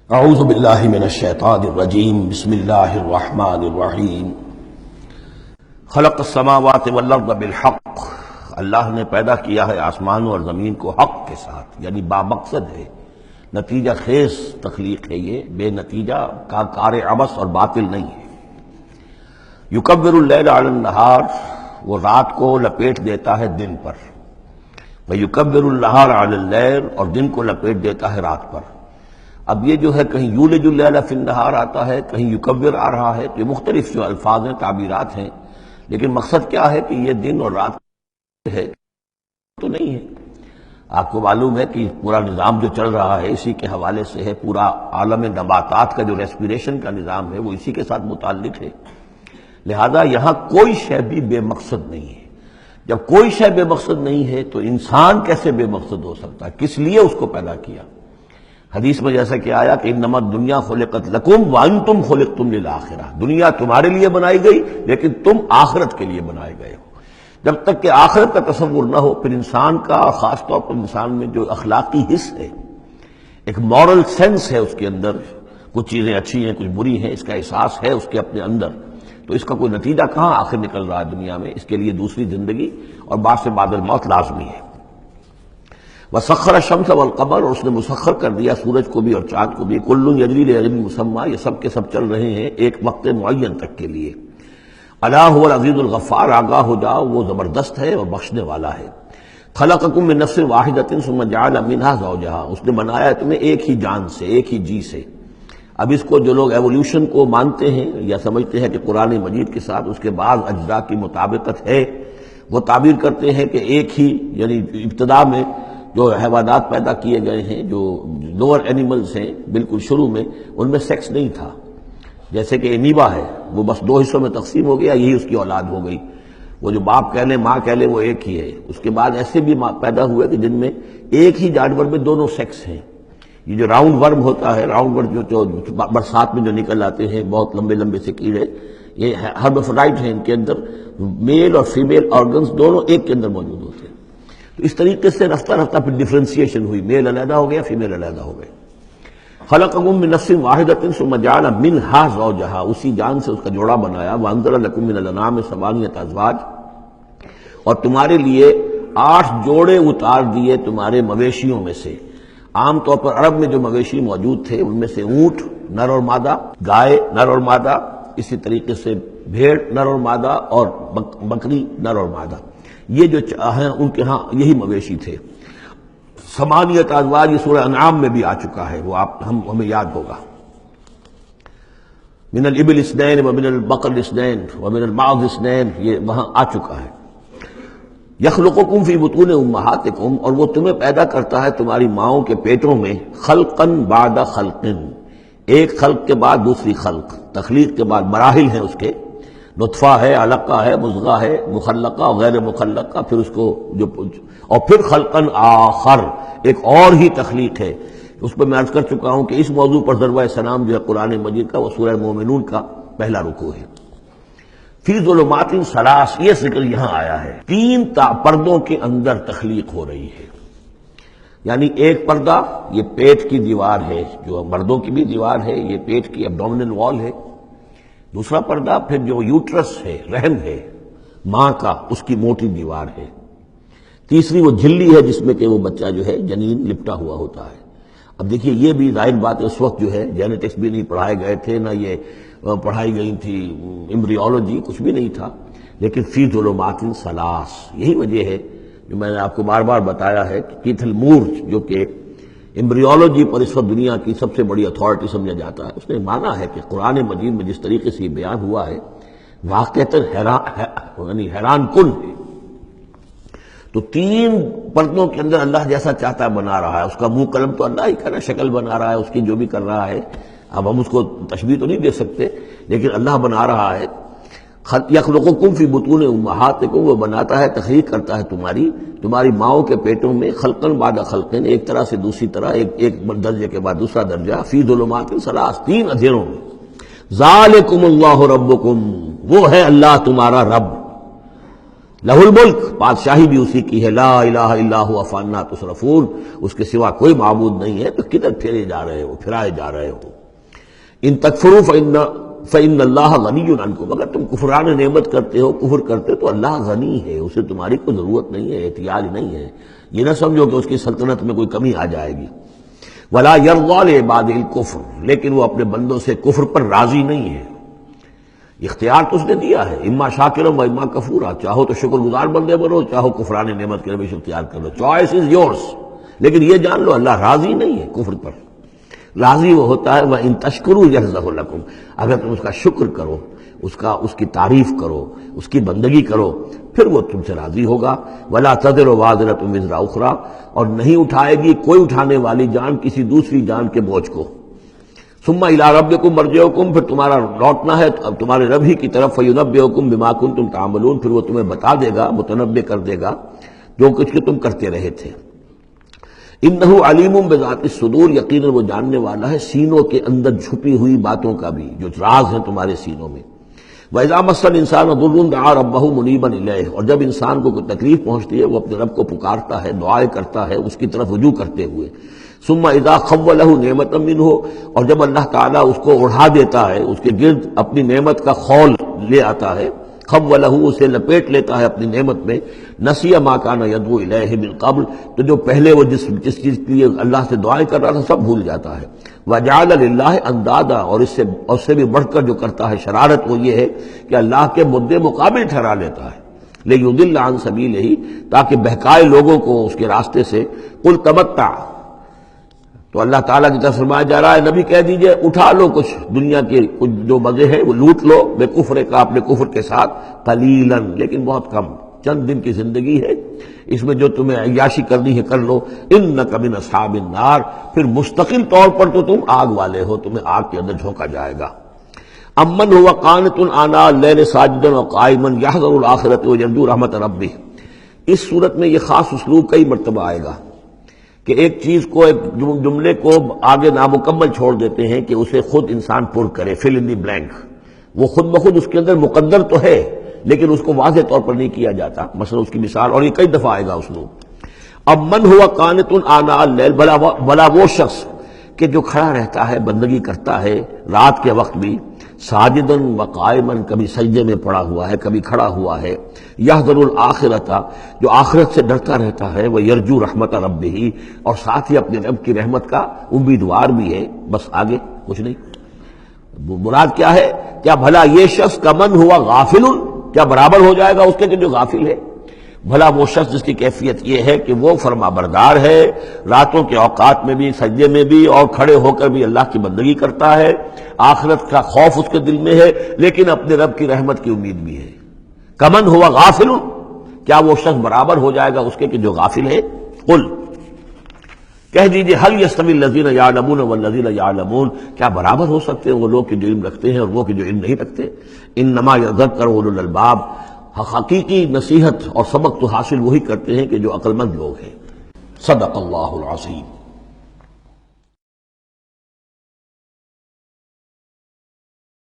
اعوذ باللہ من الشیطان الرجیم بسم اللہ الرحمن الرحیم خلق السماوات والارض بالحق، اللہ نے پیدا کیا ہے آسمانوں اور زمین کو حق کے ساتھ، یعنی بامقصد ہے، نتیجہ خیز تخلیق ہے، یہ بے نتیجہ کا کار عبث اور باطل نہیں ہے۔ یکبر اللیل علی النہار، وہ رات کو لپیٹ دیتا ہے دن پر، ویکبر النہار علی اللیل، اور دن کو لپیٹ دیتا ہے رات پر۔ اب یہ جو ہے کہیں یولج اللیل فی النہار آتا ہے، کہیں یکبر آ رہا ہے، تو یہ مختلف جو الفاظ ہیں، تعبیرات ہیں، لیکن مقصد کیا ہے کہ یہ دن اور رات ہے تو نہیں ہے۔ آپ کو معلوم ہے کہ پورا نظام جو چل رہا ہے اسی کے حوالے سے ہے، پورا عالم نباتات کا جو ریسپیریشن کا نظام ہے وہ اسی کے ساتھ متعلق ہے، لہذا یہاں کوئی شے بھی بے مقصد نہیں ہے۔ جب کوئی شے بے مقصد نہیں ہے تو انسان کیسے بے مقصد ہو سکتا ہے؟ کس لیے اس کو پیدا کیا؟ حدیث میں جیسا کہ آیا کہ انما الدنیا خلقت لکم وانتم خلقتم للآخرہ، دنیا تمہارے لیے بنائی گئی لیکن تم آخرت کے لیے بنائے گئے ہو۔ جب تک کہ آخرت کا تصور نہ ہو پھر انسان کا، خاص طور پر انسان میں جو اخلاقی حص ہے، ایک مورل سینس ہے اس کے اندر، کچھ چیزیں اچھی ہیں کچھ بری ہیں، اس کا احساس ہے اس کے اپنے اندر، تو اس کا کوئی نتیجہ کہاں آخر نکل رہا ہے دنیا میں؟ اس کے لیے دوسری زندگی اور بعد سے بعد الموت لازمی ہے۔ وسخر الشمس والقمر، اور اس نے مسخر کر دیا سورج کو بھی اور چاند کو بھی، کل یجری لاجل مسمى، یہ سب کے سب چل رہے ہیں ایک وقت معین تک کے لیے۔ الا هو العزیز الغفار، آگاہ ہو جاؤ وہ زبردست ہے اور بخشنے والا ہے۔ خلقکم من نفس واحدۃ ثم جعل منها زوجها، اس نے بنایا تمہیں ایک ہی جان سے، ایک ہی جی سے۔ اب اس کو جو لوگ ایولیوشن کو مانتے ہیں یا سمجھتے ہیں کہ قرآن مجید کے ساتھ اس کے بعض اجزاء کی مطابقت ہے، وہ تعبیر کرتے ہیں کہ ایک ہی، یعنی ابتدا میں جو حیوانات پیدا کیے گئے ہیں، جو لوور اینیملز ہیں، بالکل شروع میں ان میں سیکس نہیں تھا، جیسے کہ انیبا ہے، وہ بس دو حصوں میں تقسیم ہو گیا، یہی اس کی اولاد ہو گئی، وہ جو باپ کہہ لے ماں کہہ لے وہ ایک ہی ہے۔ اس کے بعد ایسے بھی پیدا ہوئے کہ جن میں ایک ہی جانور میں دونوں سیکس ہیں۔ یہ جو راؤنڈ ورم ہوتا ہے، راؤنڈ ورم جو برسات میں جو نکل آتے ہیں بہت لمبے لمبے سے کیڑے، یہ ہرمافرڈائٹ ہیں، ان کے اندر میل اور فیمیل آرگنز دونوں ایک کے اندر موجود ہوتے ہیں۔ تو اس طریقے سے رفتہ رفتہ پھر ڈفرینسیشن ہوئی، میل علیحدہ ہو گیا، فیمیل علیحدہ ہو گئے۔ خلقکم من نفس واحدۃ ثم جعل منها زوجها، اسی جان سے اس کا جوڑا بنایا۔ وانزل لکم من الانعام ثمانیۃ ازواج، اور تمہارے لیے 8 جوڑے اتار دیے تمہارے مویشیوں میں سے۔ عام طور پر عرب میں جو مویشی موجود تھے ان میں سے اونٹ نر اور مادہ، گائے نر اور مادہ، اسی طریقے سے بھیڑ نر اور مادہ، اور بکری نر اور مادہ، یہ جو ہیں ان کے ہاں یہی مویشی تھے۔ ثمانیۃ ازواج یہ سورہ انعام میں بھی آ چکا ہے، وہ ہمیں یاد ہوگا۔ من الابل اثنین ومن البقر اثنین ومن المعز اثنین، یہ وہاں آ چکا ہے۔ یخلقکم فی بطون امہاتکم، اور وہ تمہیں پیدا کرتا ہے تمہاری ماؤں کے پیٹوں میں، خلقن بعد خلق، ایک خلق کے بعد دوسری خلق، تخلیق کے بعد مراحل ہیں اس کے، نطفہ ہے، علقہ ہے، مضغہ ہے، مخلقہ اور غیر مخلقہ، پھر اس کو جو، اور پھر خلقن آخر، ایک اور ہی تخلیق ہے۔ اس پہ میں عرض کر چکا ہوں کہ اس موضوع پر ضربہ سلام جو ہے قرآن مجید کا، وہ سورہ مومنون کا پہلا رکوع ہے۔ فی ظلمات ثلاث، یہ ذکر یہاں آیا ہے، 3 پردوں کے اندر تخلیق ہو رہی ہے۔ یعنی ایک پردہ یہ پیٹ کی دیوار ہے، جو مردوں کی بھی دیوار ہے، یہ پیٹ کی ایبڈومینل وال ہے۔ دوسرا پردہ پھر جو یوٹرس ہے، رحم ہے ماں کا، اس کی موٹی دیوار ہے۔ تیسری وہ جھلی ہے جس میں کہ وہ بچہ جو ہے جنین لپٹا ہوا ہوتا ہے۔ اب دیکھیے یہ بھی ظاہر بات ہے، اس وقت جو ہے جینیٹکس بھی نہیں پڑھائے گئے تھے، نہ یہ پڑھائی گئی تھی ایمبریولوجی، کچھ بھی نہیں تھا، لیکن فی ظلمات ثلاث، یہی وجہ ہے جو میں نے آپ کو بار بار بتایا ہے کہ کیتھل مور جو کہ ایمبریولوجی پر اس وقت دنیا کی سب سے بڑی اتھارٹی سمجھا جاتا ہے، اس نے مانا ہے کہ قرآن مجید میں جس طریقے سے یہ بیان ہوا ہے واقعتاً حیران کن ہے۔ تو 3 پردوں کے اندر اللہ جیسا چاہتا بنا رہا ہے، اس کا منہ قلم تو اللہ ہی کا نا، شکل بنا رہا ہے اس کی جو بھی کر رہا ہے، اب ہم اس کو تشبیہ تو نہیں دے سکتے، لیکن اللہ بنا رہا ہے۔ یخلقکم فی بطون امہاتکم، وہ بناتا ہے، تخلیق کرتا ہے تمہاری ماؤں کے پیٹوں میں، خلقن بعد خلقن، ایک طرح سے دوسری طرح، ایک درجے کے بعد دوسرا درجہ، فی ظلمات ثلاث، 3 اندھیروں میں۔ ذالکم اللہ ربکم، وہ ہے اللہ تمہارا رب۔ لہ الملک، بادشاہی بھی اسی کی ہے، لا الہ الا هو فانا تصرفون، اس کے سوا کوئی معبود نہیں ہے، تو کدھر پھرے جا رہے ہو، پھرائے جا رہے ہو۔ ان تکفروا فإن اللہ غنی عنکم، اگر تم کفران نعمت کرتے ہو، کفر کرتے تو اللہ غنی ہے، اسے تمہاری کوئی ضرورت نہیں ہے، احتیاج نہیں ہے، یہ نہ سمجھو کہ اس کی سلطنت میں کوئی کمی آ جائے گی۔ ولا یرضی لعبادہ الکفر، لیکن وہ اپنے بندوں سے کفر پر راضی نہیں ہے، اختیار تو اس نے دیا ہے، اما شاکرا و اما کفورا، چاہو تو شکر گزار بندے بنو، چاہو کفران نعمت کے روش اختیار کر لو، چوائس از یورس، لیکن یہ جان لو اللہ راضی نہیں ہے کفر پر، راضی وہ ہوتا ہے وَإِن تَشْكُرُوا يَرْضَهُ لَكُمْ، اگر تم اس کا شکر کرو، اس کی تعریف کرو، اس کی بندگی کرو، پھر وہ تم سے راضی ہوگا۔ وَلَا تَزِرُ وَازِرَةٌ وِزْرَ أُخْرَىٰ، اور نہیں اٹھائے گی کوئی اٹھانے والی جان کسی دوسری جان کے بوجھ کو۔ ثُمَّ إِلَىٰ رَبِّكُمْ مَرْجِعُكُمْ، پھر تمہارا لوٹنا ہے اب تمہارے رب ہی کی طرف، فَيُنَبِّئُكُم بِمَا كُنتُمْ تَعْمَلُونَ، پھر وہ تمہیں بتا دے گا، متنبع کر دے گا جو کچھ کہ تم کرتے رہے تھے۔ انہ علیم بذات الصدور، یقیناً وہ جاننے والا ہے سینوں کے اندر چھپی ہوئی باتوں کا بھی، جو راز ہیں تمہارے سینوں میں۔ وَإِذَا مَسَّ الْإِنسَانَ ضُرٌّ دَعَا رَبَّهُ مُنِيبًا إِلَيْهِ، اور جب انسان کو کوئی تکلیف پہنچتی ہے وہ اپنے رب کو پکارتا ہے، دعائیں کرتا ہے اس کی طرف رجوع کرتے ہوئے۔ ثم اذا خوله نعمة منه، اور جب اللہ تعالیٰ اس کو اڑا دیتا ہے، اس کے گرد اپنی نعمت کا خول لے آتا ہے، خوله اسے لپیٹ لیتا ہے اپنی نعمت میں، نسی ما کان یدعو الیہ من قبل، تو جو پہلے وہ جس چیز کے لیے اللہ سے دعائیں کر رہا تھا سب بھول جاتا ہے۔ وجعل للہ اندادا، اور اس سے بھی بڑھ کر جو کرتا ہے شرارت وہ یہ ہے کہ اللہ کے مدے مقابل ٹھہرا لیتا ہے، لیضل عن سبیلہ، تاکہ بہکائے لوگوں کو اس کے راستے سے۔ قل تمتع، تو اللہ تعالیٰ کی طرف فرمایا جا رہا ہے نبی کہہ دیجئے اٹھا لو کچھ دنیا کے کچھ جو مزے ہیں وہ لوٹ لو، بے کفر کا، اپنے کفر کے ساتھ، قلیلاً، لیکن بہت کم، چند دن کی زندگی ہے، اس میں جو تمہیں عیاشی کرنی ہے کر لو۔ انک من اصحاب النار، پھر مستقل طور پر تو تم آگ والے ہو، تمہیں آگ کے اندر جھونکا جائے گا۔ امن هو قانت آناء اللیل ساجدا وقائما یحذر الآخرۃ ویرجو رحمت ربہ، اس صورت میں یہ خاص اسلوب کئی مرتبہ آئے گا کہ ایک چیز کو، ایک جملے کو آگے نامکمل چھوڑ دیتے ہیں کہ اسے خود انسان پر کرے، فل ان دی بلینک، وہ خود بخود اس کے اندر مقدر تو ہے لیکن اس کو واضح طور پر نہیں کیا جاتا، مثلا اس کی مثال، اور یہ کئی دفعہ آئے گا اسلوب۔ اب من ہوا قانت آناء اللیل، بھلا وہ شخص کہ جو کھڑا رہتا ہے، بندگی کرتا ہے رات کے وقت بھی، ساجدن و قائمن، کبھی سجدے میں پڑا ہوا ہے کبھی کھڑا ہوا ہے، یحذر الآخرۃ، جو آخرت سے ڈرتا رہتا ہے، وہ یرجو رحمت ربہ، اور ساتھ ہی اپنے رب کی رحمت کا امیدوار بھی ہے، بس آگے کچھ نہیں۔ مراد کیا ہے؟ کیا بھلا یہ شخص کمن ہوا غافل، کیا برابر ہو جائے گا اس کے کہ جو غافل ہے؟ بھلا وہ شخص جس کی کیفیت یہ ہے کہ وہ فرما بردار ہے، راتوں کے اوقات میں بھی، سجدے میں بھی، اور کھڑے ہو کر بھی اللہ کی بندگی کرتا ہے، آخرت کا خوف اس کے دل میں ہے، لیکن اپنے رب کی رحمت کی امید بھی ہے۔ کمن ہوا غافل، کیا وہ شخص برابر ہو جائے گا اس کے کہ جو غافل ہے؟ قل، کہہ دیجئے، حل یستوی الذین یعلمون والذین یعلمون، کیا برابر ہو سکتے ہیں وہ لوگ کہ جو علم رکھتے ہیں اور وہ کہ جو علم نہیں رکھتے؟ انما یذکر اولو الالباب، حقیقی نصیحت اور سبق تو حاصل وہی کرتے ہیں کہ جو عقل مند لوگ ہیں۔ صدق اللہ العظیم۔